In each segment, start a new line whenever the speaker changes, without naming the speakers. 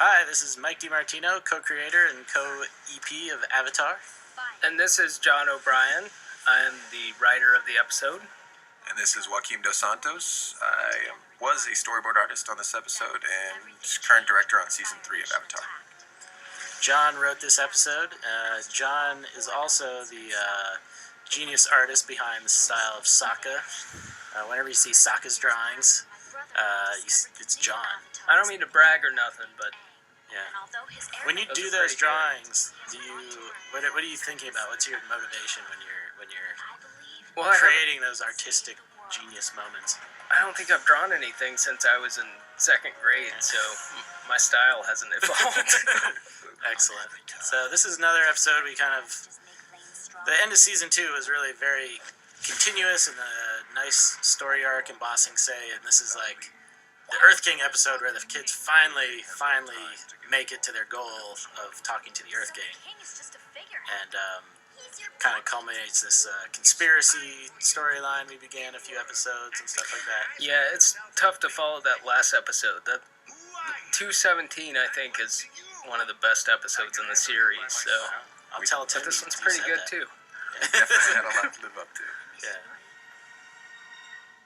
Hi, this is Mike DiMartino, co-creator and co-EP of Avatar.
And this is John O'Brien. I'm the writer of the episode.
And this is Joaquim Dos Santos. I was a storyboard artist on this episode and current director on season 3 of Avatar.
John wrote this episode. John is also the genius artist behind the style of Sokka. Whenever you see Sokka's drawings, it's John.
I don't mean to brag or nothing, but
yeah. When you do those drawings, what are you thinking about? What's your motivation when you're creating those artistic genius moments?
I don't think I've drawn anything since I was in second grade, so my style hasn't evolved.
Excellent. So this is another episode. The end of season 2 was really very continuous and a nice story arc in Ba Sing Se, and this is like the Earth King episode where the kids finally make it to their goal of talking to the Earth King, and kind of culminates this conspiracy storyline we began a few episodes and stuff like that.
Yeah, it's tough to follow that last episode. The 217, I think, is one of the best episodes in the series. So
I'll tell Tim.
This one's pretty good too.
Yeah, definitely had a lot to live up to.
Yeah.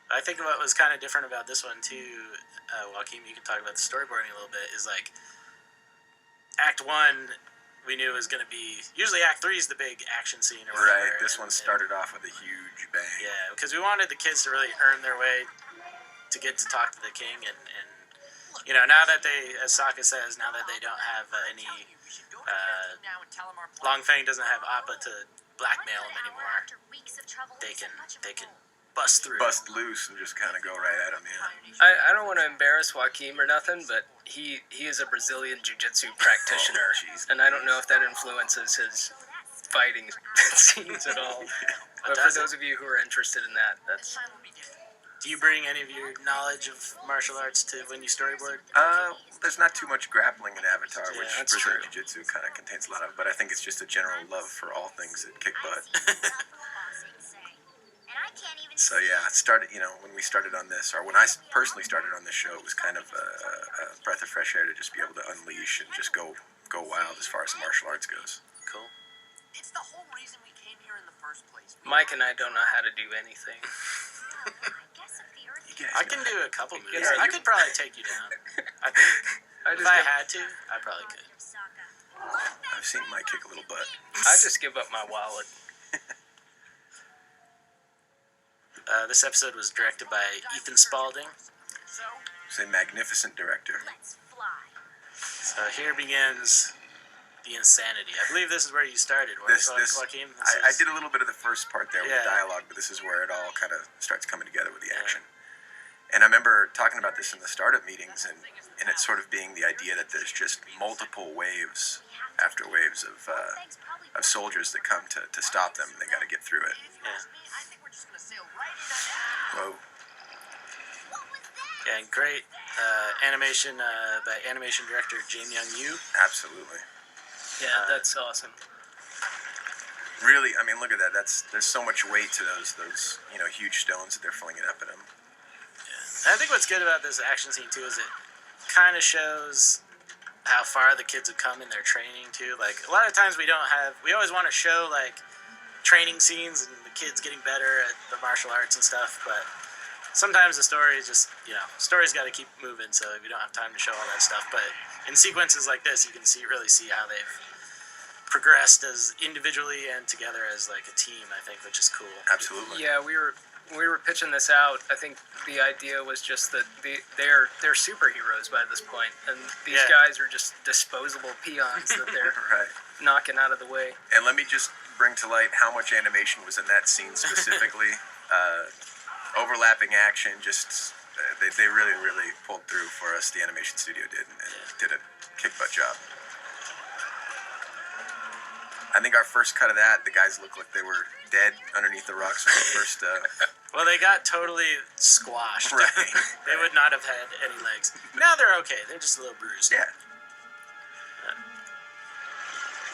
I think what was kind of different about this one too, Joaquim, you can talk about the storyboarding a little bit, is like Act 1 we knew was going to be, usually Act 3 is the big action scene or whatever.
Right, this one started off with a huge bang.
Yeah, because we wanted the kids to really earn their way to get to talk to the king, and you know, now that they, as Sokka says, now that they don't have any, Longfang doesn't have Appa to blackmail him anymore, they can bust through.
Bust loose and just kind of go right at him, yeah.
I don't want to embarrass Joaquim or nothing, but he is a Brazilian jiu-jitsu practitioner, and I don't know if that influences his fighting scenes at all. But for those of you who are interested in that, that's...
Do you bring any of your knowledge of martial arts to when you storyboard?
There's not too much grappling in Avatar, which
that's
Brazilian
true.
Jiu-Jitsu kind of contains a lot of, but I think it's just a general love for all things that kick butt. So yeah, it started, you know, when we started on this, or when I personally started on this show, it was kind of a breath of fresh air to just be able to unleash and just go wild as far as the martial arts goes.
Cool.
It's the whole reason we came here in the first place.
Mike and I don't know how to do anything.
I can do a couple moves. I could probably take you down. I think. If I had to, I probably could.
I've seen Mike kick a little butt.
I just give up my wallet.
This episode was directed by Ethan Spalding.
He's a magnificent director.
So here begins the insanity. I believe this is where you started, Joaquim.
I did a little bit of the first part there with
Yeah.
the dialogue, but this is where it all kind of starts coming together with the action. And I remember talking about this in the startup meetings, and it sort of being the idea that there's just multiple waves after waves of soldiers that come to stop them, and they got to get through it. Whoa.
Yeah, and great animation by animation director Jae Myung Yoo.
Absolutely.
Yeah, that's awesome.
Really, I mean, look at that. There's so much weight to those huge stones that they're flinging up at him.
And I think what's good about this action scene too is it kind of shows how far the kids have come in their training too. Like a lot of times we always want to show like training scenes and the kids getting better at the martial arts and stuff, but sometimes the story is just, story's got to keep moving, so we don't have time to show all that stuff. But in sequences like this, you can really see how they've progressed as individually and together as like a team, I think, which is cool.
Absolutely.
Yeah, we were pitching this out. I think the idea was just that they're superheroes by this point, and these guys are just disposable peons that they're
right.
knocking out of the way.
And let me just bring to light how much animation was in that scene specifically. Overlapping action, just they really pulled through for us. The animation studio did, and did a kick butt job. I think our first cut of that, the guys looked like they were dead underneath the rocks when we first.
Well, they got totally squashed.
Right.
They would not have had any legs. Now they're okay. They're just a little bruised.
Yeah.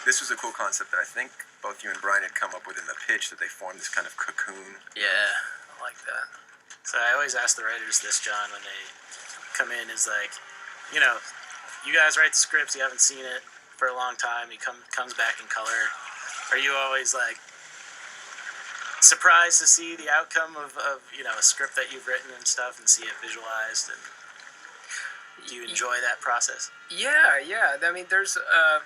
This was a cool concept that I think both you and Brian had come up with in the pitch, that they formed this kind of cocoon.
Yeah, I like that.
So I always ask the writers this, John, when they come in, is like, you guys write the scripts, you haven't seen it for a long time, he comes back in color. Are you always like surprised to see the outcome of a script that you've written and stuff and see it visualized, and do you enjoy that process?
Yeah. I mean, there's I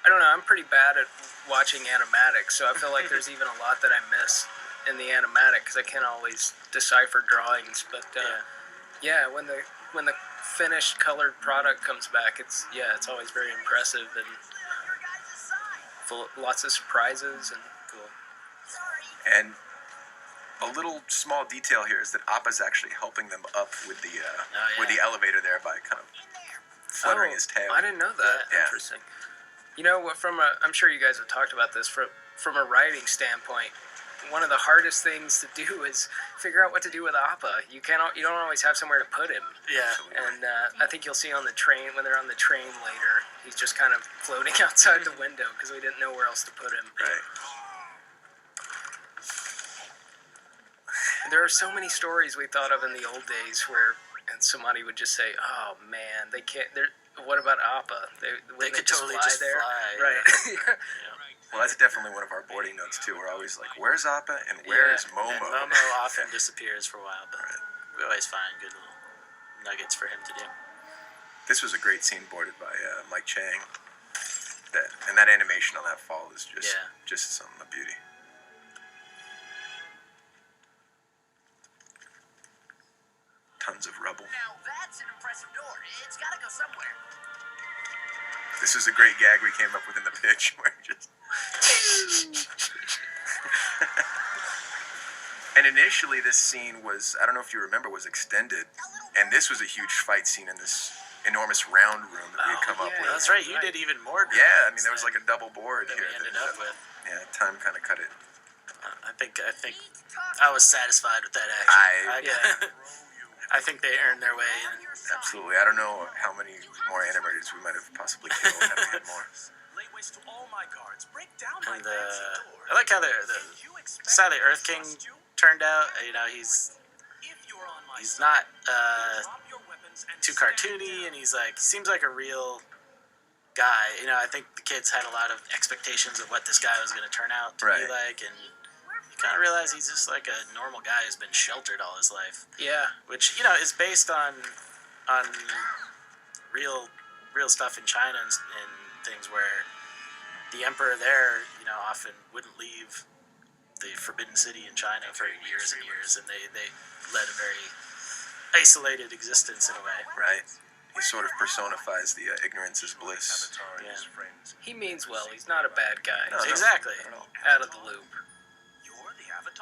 don't know. I'm pretty bad at watching animatics, so I feel like there's even a lot that I miss in the animatic because I can't always decipher drawings. But when the finished colored product comes back, it's always very impressive and full lots of surprises and cool.
And a little small detail here is that Appa's actually helping them up with the elevator there by kind of fluttering his tail.
I didn't know that.
Yeah.
Interesting. You know what? I'm sure you guys have talked about this. From a writing standpoint, one of the hardest things to do is figure out what to do with Appa. You don't always have somewhere to put him.
Yeah.
And I think you'll see on the train when they're on the train later, he's just kind of floating outside the window because we didn't know where else to put him.
Right.
There are so many stories we thought of in the old days where somebody would just say, "Oh man, they can't." What about Appa?
They could totally
fly
just
there?
fly.
Right.
Yeah.
Well, that's definitely one of our boarding notes too. We're always like, "Where's Appa and where's Momo?"
And Momo often disappears for a while, but we always find good little nuggets for him to do.
This was a great scene boarded by Mike Chang. That animation on that fall is just a beauty. Tons of rubble.
Now that's an impressive door. It's got to go somewhere.
This is a great gag we came up with in the pitch, where just. And initially, this scene was, I don't know if you remember, was extended, and this was a huge fight scene in this enormous round room that we had come up with.
That's right. You did even more.
Yeah, I mean there was like a double board
that
here.
we ended up with.
Yeah, time kind of cut it.
I think I was satisfied with that action. I think they earned their way.
Absolutely. I don't know how many more animators we might have possibly killed had we had more.
And I like how the how the Earth King turned out. You know, he's not too cartoony, and he seems like a real guy. You know, I think the kids had a lot of expectations of what this guy was going to turn out to be like, and you kind of realize he's just like a normal guy who's been sheltered all his life.
Yeah.
Which, is based on real stuff in China and things where the emperor there, often wouldn't leave the Forbidden City in China for years and years, and they led a very isolated existence in a way.
Right. He sort of personifies the ignorance is bliss.
Yeah.
He means well. He's not a bad guy.
No,
Exactly.
Out of the loop.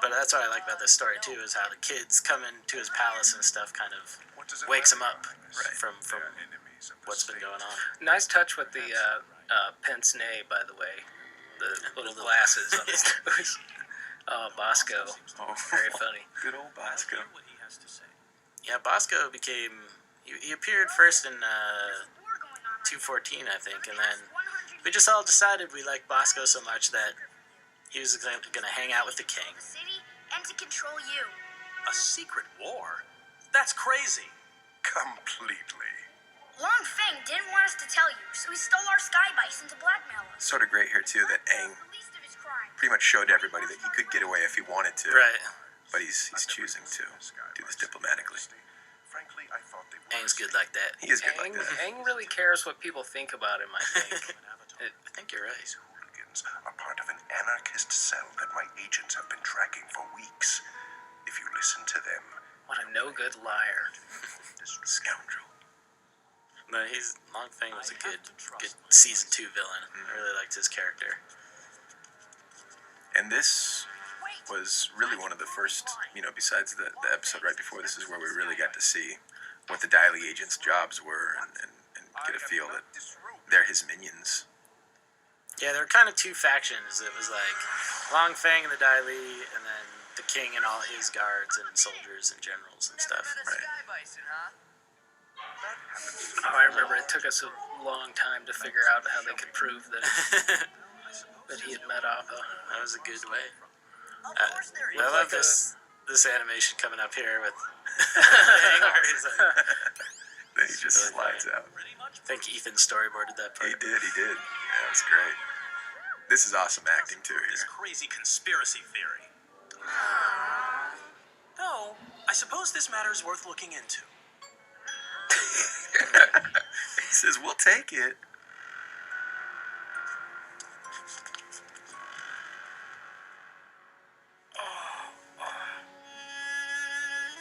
But that's what I like about this story too, is how the kids come into his palace and stuff kind of wakes him up from what's been going on.
Nice touch with the pince-nez, by the way. The little glasses on his nose. Oh, Bosco.
Oh,
Very funny.
Good old Bosco.
Yeah, Bosco became... He appeared first in 214, I think, and then we just all decided we liked Bosco so much that he was going to hang out with the king.
City and to control you.
A secret war? That's crazy.
Completely.
Long Feng didn't want us to tell you, so he stole our sky bison to blackmail us.
Sort of great here too that Aang
Released of his crime.
pretty much showed everybody that he could get away if he wanted to.
Right.
But he's choosing to do this diplomatically.
Aang's good like that.
He is good like that.
Aang really cares what people think about him, I think.
I think you're right.
Hooligans are part of an anarchist cell that my agents have been tracking for weeks. If you listen to them,
What a no-good liar.
Scoundrel.
No, Long Feng was a good season 2 villain. I really liked his character.
And this was really one of the first, besides the episode right before, this is where we really got to see what the Dai Li agents' jobs were and get a feel that they're his minions.
Yeah, there were kind of two factions. It was like Long Feng and the Dai Li, and then the king and all his guards and soldiers and generals and stuff.
Never met a sky bison, huh?
Oh, I remember it took us a long time to figure out how they could prove that he had met Appa.
That was a good way.
Of course there is.
I love this animation coming up here with Aang, where he's like,
Then he just slides out.
I think Ethan storyboarded that part.
He did. Yeah, that was great. This is awesome acting too
This
here.
crazy conspiracy theory. No, I suppose this matter is worth looking into.
He says, "We'll take it."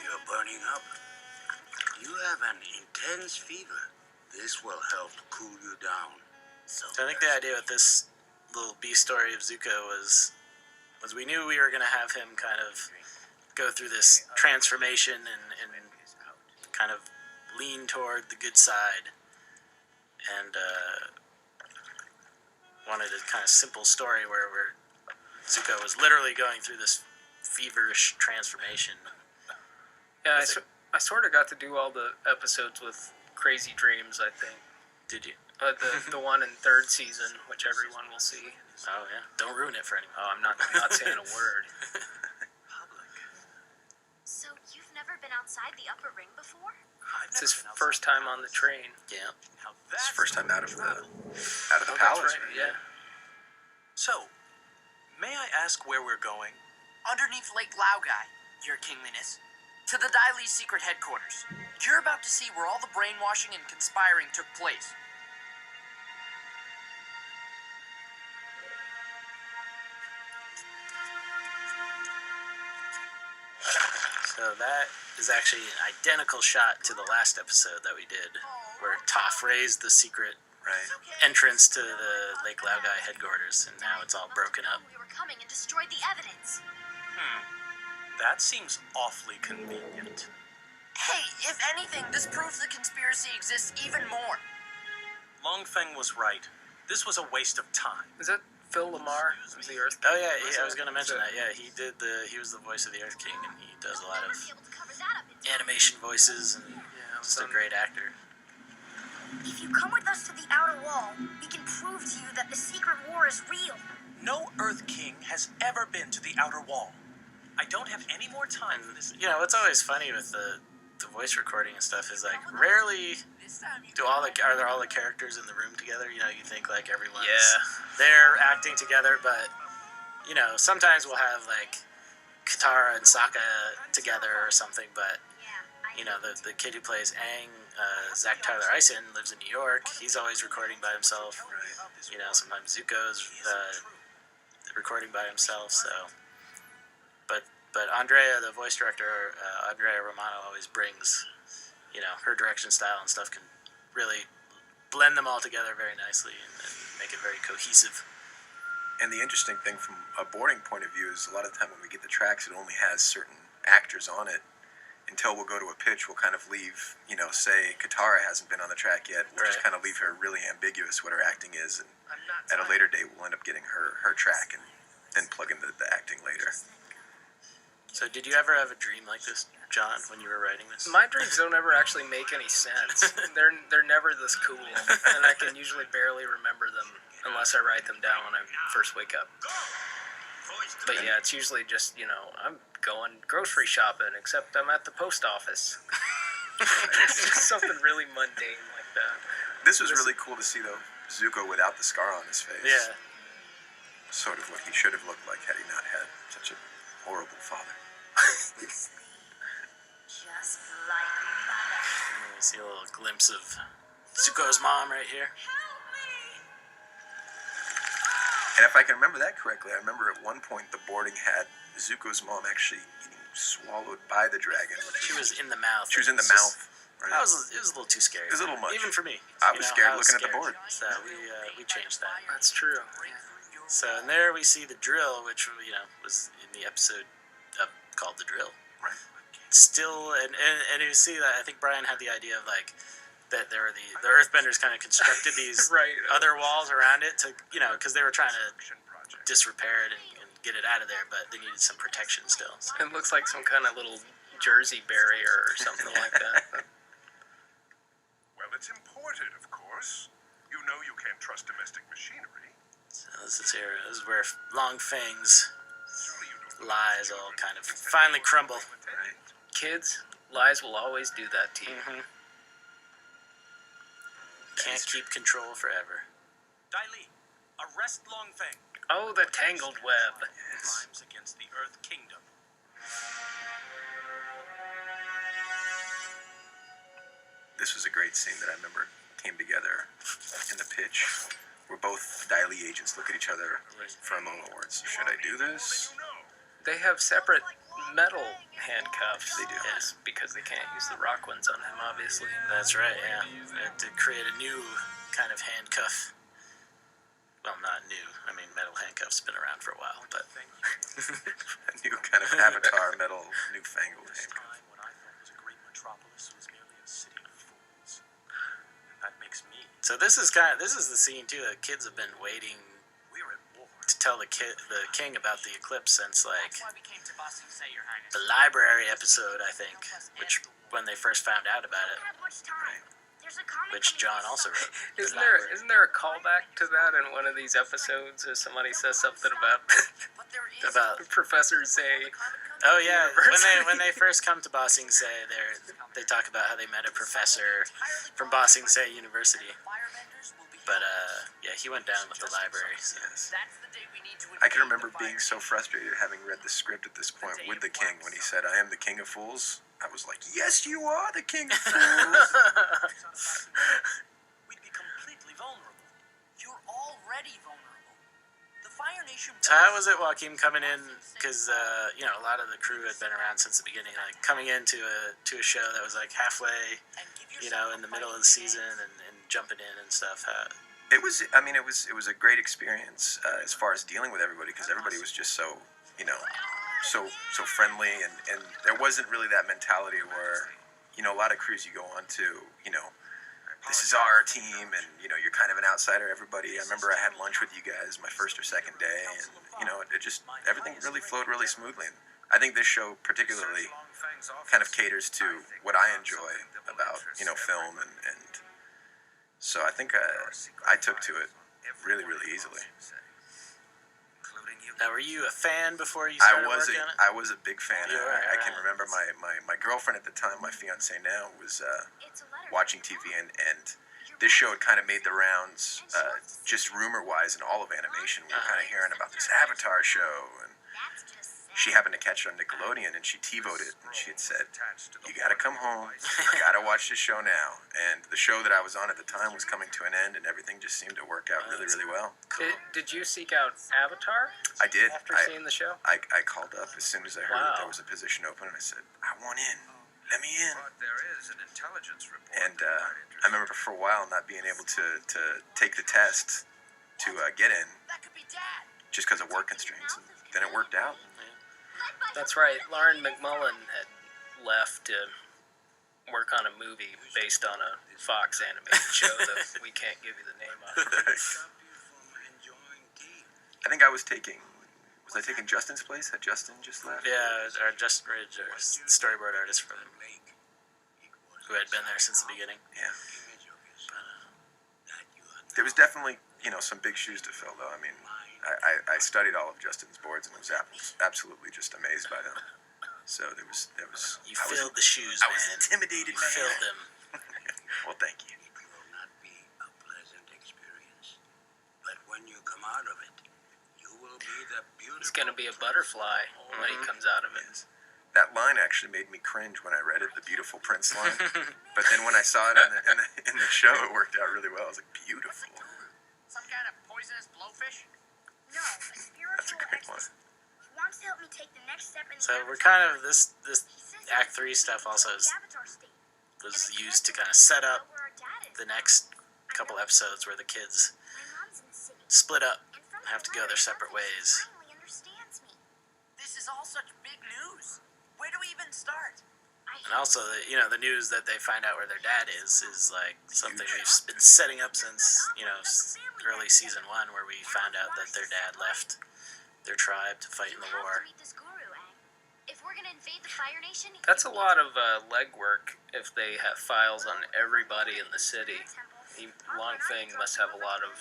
You're burning up. You have an intense fever. This will help cool you down.
So I think the idea with this little B story of Zuko was we knew we were going to have him kind of go through this transformation and kind of lean toward the good side, and wanted a kind of simple story where Zuko was literally going through this feverish transformation.
Yeah, I sort of got to do all the episodes with Crazy Dreams, I think.
Did you?
The one in third season, which everyone will see.
Oh yeah, don't ruin it for anyone.
Oh, I'm not saying a word.
So you've never been outside the upper ring before?
It's his first time on the train.
Yeah.
It's the first time out of the
Oh,
palace.
that's right, yeah.
So, may I ask where we're going?
Underneath Lake Laogai, Your Kingliness. To the Dai Li's secret headquarters. You're about to see where all the brainwashing and conspiring took place.
So that is actually an identical shot to the last episode that we did, where Toph raised the secret
Right.
entrance to the Lake Laogai headquarters, and now it's all broken up.
We were coming and destroyed the evidence.
That seems awfully convenient.
Hey, if anything, this proves the conspiracy exists even more.
Long Feng was right. This was a waste of time.
Is that Phil Lamar? Is the Earth?
Oh yeah, I was going to mention that. Yeah, he was the voice of the Earth King, and he does a lot
We'll
of
be able to cover that up in time.
animation voices, and
Yeah,
just a great actor.
If you come with us to the outer wall, we can prove to you that the secret war is real.
No Earth King has ever been to the Outer Wall. I don't have any more time for this.
You know, what's always funny with the voice recording and stuff is like rarely are there all the characters in the room together. You know, you think like everyone's there acting together, but you know, sometimes we'll have like Katara and Sokka together or something, but you know, the kid who plays Aang, Zach Tyler Eisen, lives in New York. He's always recording by himself. You know, sometimes Zuko's recording by himself. So, but Andrea, the voice director, Andrea Romano, always brings, you know, her direction style and stuff can really blend them all together very nicely and make it very cohesive.
And the interesting thing from a boarding point of view is a lot of the time when we get the tracks, it only has certain actors on it. Until we'll go to a pitch, we'll kind of leave, you know, say Katara hasn't been on the track yet. We'll just kind of leave her really ambiguous what her acting is. And at a later date, we'll end up getting her track and then plug in the acting later.
So did you ever have a dream like this, John, when you were writing this?
My dreams don't ever actually make any sense. They're never this cool, and I can usually barely remember them unless I write them down when I first wake up. But yeah, it's usually just, you know, I'm going grocery shopping, except I'm at the post office. It's just something really mundane like that.
This was really cool to see, though, Zuko without the scar on his face.
Yeah.
Sort of what he should have looked like had he not had such a horrible father.
Just like mother.
You see a little glimpse of Zuko's mom right here.
And if I can remember that correctly, I remember at one point the boarding had Zuko's mom actually getting swallowed by the dragon.
She was in the mouth.
She was in the
It's just-
mouth. Right?
It was a little too scary.
It was a little much.
Even for me.
I
You
was
know,
scared
I was
looking at the
scared.
board.
So we changed that.
That's true.
So and there we see the drill, which you know was in the episode called The Drill.
Right.
Still, and you see that I think Brian had the idea of like that there were the Earthbenders kind of constructed these
Right.
other walls around it to because they were trying to disrepair it and get it out of there, but they needed some protection still. So.
It looks like some kind of little Jersey barrier or something like that.
Well, it's imported, of course. You know you can't trust domestic machinery.
So this is here. This is where Long Fang's
Surely you don't
lies all kind of finally crumble.
Right.
Kids, lies will always do that to you.
Mm-hmm. can't keep control forever.
Dai Li, arrest Longfeng.
Oh, the tangled web.
Crimes against the Earth Kingdom.
This was a great scene that I remember came together in the pitch, where both Dai Li agents look at each other for a moment where it's, should I do this?
They have separate metal handcuffs.
They do.
Yes, because they can't use the rock ones on him, obviously.
That's right, yeah. They had to create a new kind of handcuff. Well, not new. I mean, metal handcuffs been around for a while, but
A new kind of avatar metal, newfangled handcuff.
What I thought was a great metropolis was merely a city of fools. And that makes me.
so this is the scene too. The kids have been waiting
We're at war.
to tell the king about the eclipse since like
That's why we came to Boston, say, Your Highness.
the library episode, I think, which when they first found out about it,
don't have much time. There's a comic
which
coming
John
this
also
summer.
wrote. The
Isn't there a callback to that in one of these episodes, or somebody says something about
But there is
About
Professor Zay?
oh yeah,
University.
when they first come to Ba Sing Se, they talk about how they met a professor from Ba Sing Se University.
firebenders will be
But yeah, he went down with the library. So.
Yes.
That's the day we need to
I can
invade
remember
the
being
fire
so frustrated having read the script at this point with the king when he said, "I am the king of fools." I was like, "Yes, you are the king of fools."
We'd be completely vulnerable.
You're already vulnerable. The Fire Nation.
So how was it, Joaquim, coming in? Because you know, a lot of the crew had been around since the beginning. Like coming into a show that was like halfway, you know, in the middle of the season and jumping in and stuff.
It was. I mean, it was a great experience as far as dealing with everybody because everybody was just so, you know, so friendly and there wasn't really that mentality where, you know, a lot of crews you go on to, you know, this is our team and you know you're kind of an outsider. Everybody. I remember I had lunch with you guys my first or second day and you know it just everything really flowed really smoothly. And I think this show particularly kind of caters to what I enjoy about you know film and so I think I took to it really easily.
Now, were you a fan before you
I
started working on it?
was a big fan.
You were,
I can
right.
remember my girlfriend at the time, my fiance now, was
It's a letter.
watching TV and this show had kind of made the rounds just rumor wise in all of animation. We were kind of hearing about this Avatar show and
That's just
she happened to catch it on Nickelodeon and she TiVoed it and she had said, "You gotta come home, you gotta watch this show now." And the show that I was on at the time was coming to an end and everything just seemed to work out really well.
Did you seek out Avatar
I did.
after seeing the show?
I called up as soon as I heard that
Wow.
there was a position open and I said, "I want in, let me in."
But there is an intelligence report.
And I remember for a while not being able to take the test to get in
That could be Dad.
just because of work constraints. And then it worked out.
That's right. Lauren McMullen had left to work on a movie based on a Fox animated show that we can't give you the name of.
I think I was I taking Justin's place? Had Justin just left?
Yeah, our Justin Ridge, our storyboard artist from who had been there since the beginning.
Yeah. There was definitely, you know, some big shoes to fill, though. I mean, I studied all of Justin's boards and was absolutely just amazed by them. So there was.
You filled the shoes,
I
man.
was intimidated,
You
man.
filled them.
Well, thank you.
It will not be a pleasant experience. But when you come out of it, you will be the beautiful.
He's gonna be a butterfly when he comes out of it.
Yes. That line actually made me cringe when I read it, the Beautiful Prince line. But then when I saw it in the show, it worked out really well. I was like, beautiful.
Some kind of poisonous blowfish?
no, a spiritual
That's a great one.
exorcist. He wants to help me take the next step in the
So we're
Avatar
kind of
journey.
this
He says
Act
it's
3 stuff also
the Avatar state.
was
And I
used to
can't
kind of set up
where our dad is.
the next couple episodes where the kids
My mom's in the city.
split up
And from
and have to
the
go their
letter,
separate
Dante
ways.
finally understands me.
This is all such big news. Where do we even start?
And also, the news that they find out where their dad is like something we've been setting up since, early season 1 where we found out that their dad left their tribe to fight in the war.
If we're gonna invade the Fire Nation,
That's a lot of legwork if they have files on everybody in the city. Longfeng must have a lot of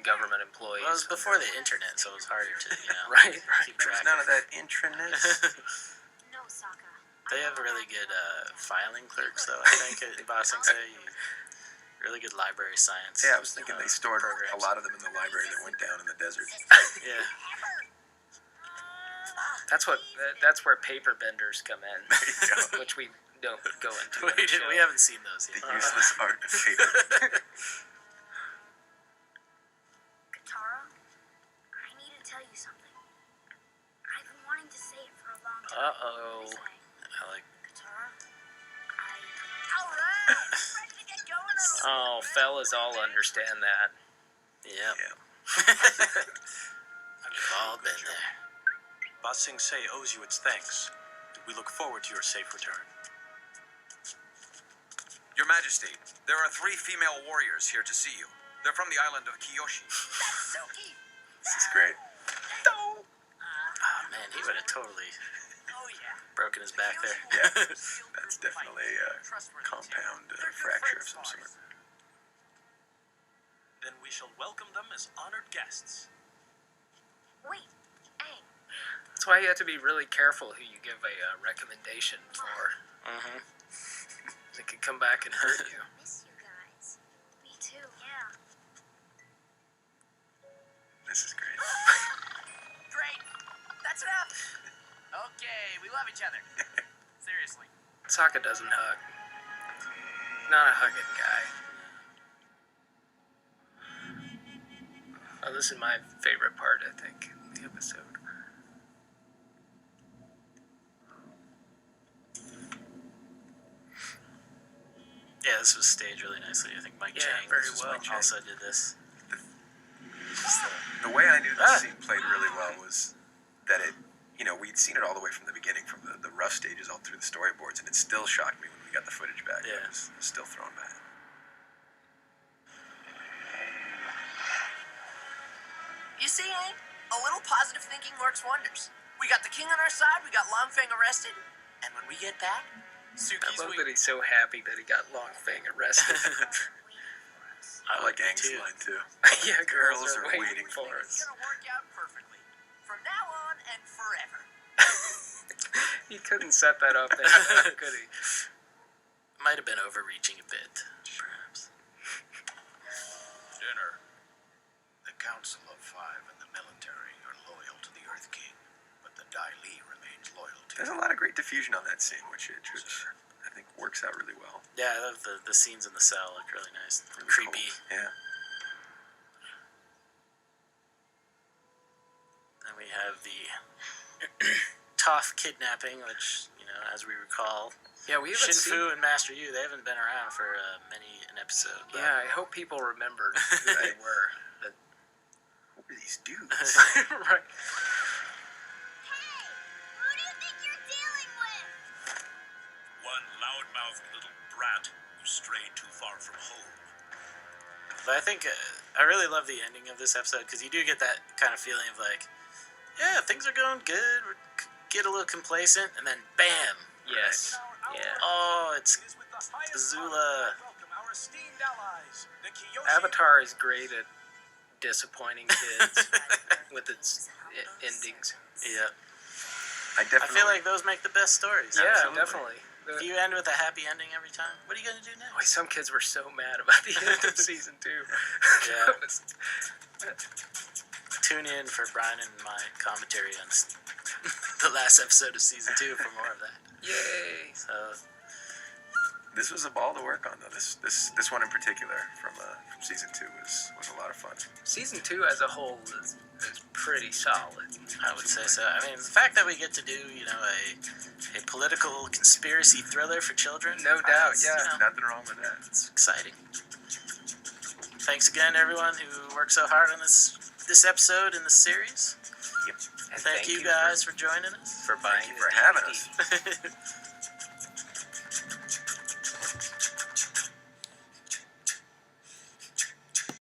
government employees.
Well, it was before the internet, so it was harder to,
Right.
keep
There's
track
none
of.
of that intranet.
No, Sokka.
They have really good filing clerks, though, I think, at Ba Sing Se. Really good library science.
Yeah, I was thinking they stored
programs.
a lot of them in the library that went down in the desert.
Yeah.
That's where paper benders come in,
There you go.
which we don't go into. on the show.
We haven't seen those
The
yet.
useless art of paper.
Katara, I need to tell you something. I've been wanting to say it for a long time.
Uh-oh.
Listen,
I like.
Katara, I...
Alright! Ready to get going or
Oh, fellas all understand that.
Yep.
Yeah.
We've all been there.
Ba Sing Se owes you its thanks. We look forward to your safe return.
Your Majesty, there are 3 female warriors here to see you. They're from the island of Kyoshi.
Suki!
This is great.
Oh man, he would have totally
Oh yeah.
broken his back there.
Yeah. That's definitely a compound fracture of some sort.
Then we shall welcome them as honored guests.
Wait, Aang.
That's why you have to be really careful who you give a recommendation for.
Mm-hmm.
It could come back and hurt you.
I miss you guys. Me too, yeah.
This is great.
Great. That's enough. Okay, we love each other. Seriously.
Sokka doesn't hug. Not a hugging guy. Oh, this is my favorite part, I think, in the episode.
Yeah, this was staged really nicely. I think Mike
Yeah,
Chang
very well.
also did this.
The way I knew this scene played really well was that it, we'd seen it all the way from the beginning, from the rough stages all through the storyboards, and it still shocked me when we got the footage back.
Yeah.
It was still thrown back.
You see, Hank? A little positive thinking works wonders. We got the king on our side, we got Longfang arrested, and when we get back,
I
Suki's
love
waiting.
that he's so happy that he got Longfang arrested.
I like Aang's line too.
Yeah,
Girls are waiting for
It's
us.
gonna work out perfectly. From now on and forever.
He couldn't set that up there, could he?
Might have been overreaching a bit, perhaps.
Dinner. The Council of Five and the military are loyal to the Earth King, but the Dai Li remains loyal to
There's a lot of great diffusion on that scene, which I think works out really well.
Yeah, I love the scenes in the cell look really nice.
Really
Creepy.
cool. Yeah.
Then we have the Toph kidnapping, which, as we recall,
Yeah, we haven't
Shin
seen...
Fu and Master Yu, they haven't been around for many an episode. But
Yeah, I hope people remembered who they were. But...
Who are these dudes?
Right.
Who do you think you're dealing with?
one loudmouthed little brat who strayed too far from home.
But I think I really love the ending of this episode because you do get that kind of feeling of like, yeah, things are going good. We get a little complacent, and then bam.
Yes. Yeah.
Oh, it's
It is with the highest
Azula.
honor we welcome our esteemed allies, the Kyoshi.
Avatar is great at disappointing kids with its endings.
Yeah.
I
I feel like those make the best stories.
Yeah,
Absolutely.
definitely.
If you end with a happy ending every time, what are you gonna do
Boy,
next?
some kids were so mad about the end of season 2.
Yeah. Tune in for Brian and my commentary on the last episode of season 2 for more of that.
Yay!
So
This was a ball to work on, though. This one in particular from season 2 was a lot of fun.
Season 2 as a whole is pretty solid.
I would say so. I mean, the fact that we get to do, a political conspiracy thriller for children,
No doubt,
it's,
yeah.
Nothing wrong with that.
it's exciting. Thanks again, everyone who worked so hard on this episode in this series.
And
Thank you guys for joining us.
for buying
Thank you for having us.